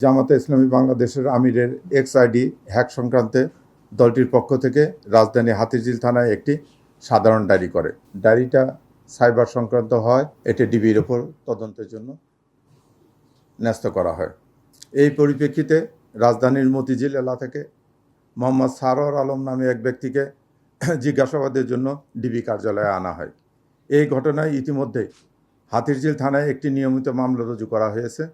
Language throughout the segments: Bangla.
জামাতে ইসলামী বাংলাদেশের আমিরের এক্সআইডি হ্যাক সংক্রান্তে দলটির পক্ষ থেকে রাজধানী হাতিরঝিল থানায় একটি সাধারণ ডায়েরি করে। ডায়েরিটা সাইবার সংক্রান্ত হয়, এটি ডিবির ওপর তদন্তের জন্য ন্যস্ত করা হয়। এই পরিপ্রেক্ষিতে রাজধানীর মতিঝিল এলাকা থেকে মোহাম্মদ সারোয়ার আলম নামে এক ব্যক্তিকে জিজ্ঞাসাবাদের জন্য ডিবি কার্যালয়ে আনা হয়। এই ঘটনায় ইতিমধ্যে হাতিরঝিল থানায় একটি নিয়মিত মামলা রুজু করা হয়েছে।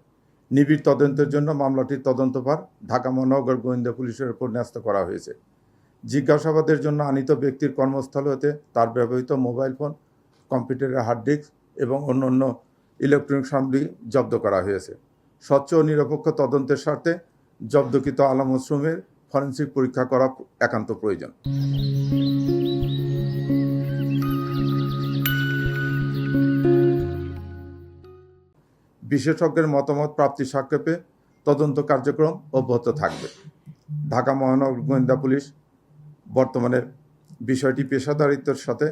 নিবিড় তদন্তের জন্য মামলাটির তদন্তভার ঢাকা মহানগর গোয়েন্দা পুলিশের উপর ন্যস্ত করা হয়েছে। জিজ্ঞাসাবাদের জন্য আনিত ব্যক্তির কর্মস্থল হতে তার ব্যবহৃত মোবাইল ফোন, কম্পিউটারের হার্ড ডিস্ক এবং অন্যান্য ইলেকট্রনিক সামগ্রী জব্দ করা হয়েছে। স্বচ্ছ ও নিরপেক্ষ তদন্তের স্বার্থে জব্দকৃত আলামতসমূহের ফরেনসিক পরীক্ষা করা একান্ত প্রয়োজন। বিশেষজ্ঞের মতামত প্রাপ্তির সাপেক্ষে তদন্ত কার্যক্রম অব্যাহত থাকবে। ঢাকা মহানগর গোয়েন্দা পুলিশ বর্তমানে বিষয়টি পেশাদারিত্বের সাথে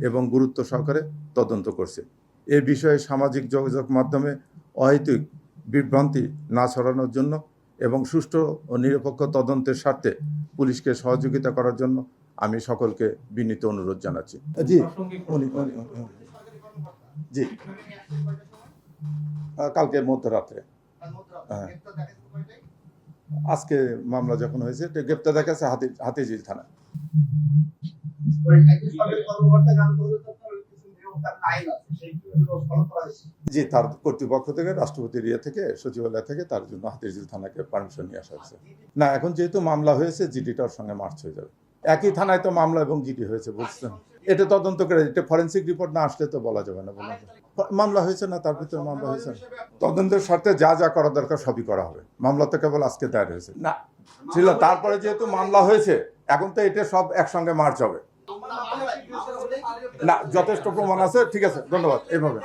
এবং গুরুত্ব সহকারে তদন্ত করছে। এ বিষয়ে সামাজিক যোগাযোগ মাধ্যমে অহেতুক বিভ্রান্তি না ছড়ানোর জন্য এবং সুষ্ঠু ও নিরপেক্ষ তদন্তের স্বার্থে পুলিশকে সহযোগিতা করার জন্য আমি সকলকে বিনীত অনুরোধ জানাচ্ছি। জি কালকে মধ্যরাত্রে। হ্যাঁ, আজকে মামলা যখন হয়েছে গ্রেপ্তার দেখা গেছে হাতিরঝিল থানা। জি, তার কর্তৃপক্ষ থেকে রাষ্ট্রপতির থেকে সচিবালয় থেকে তার জন্য হাতিরঝিল থানাকে পারমিশন নিয়ে আসা হয়েছে। না, এখন যেহেতু মামলা হয়েছে জিডিটার সঙ্গে মার্চ হয়ে যাবে। একই থানায় তো মামলা এবং জিডি হয়েছে, বুঝছেন। এটা তদন্ত করে, এটা ফরেনসিক রিপোর্ট না আসলে তো বলা যাবে না। মামলা হয়েছে না, তার ভিতরে মামলা হয়েছে। তদন্তের স্বার্থে যা যা করা দরকার সবই করা হবে। মামলা তো কেবল আজকে দায়ের হয়েছে না ছিল, তারপরে যেহেতু মামলা হয়েছে এখন তো এটা সব একসঙ্গে মার্চ হবে না। যথেষ্ট প্রমাণ আছে, ঠিক আছে, ধন্যবাদ। এইভাবে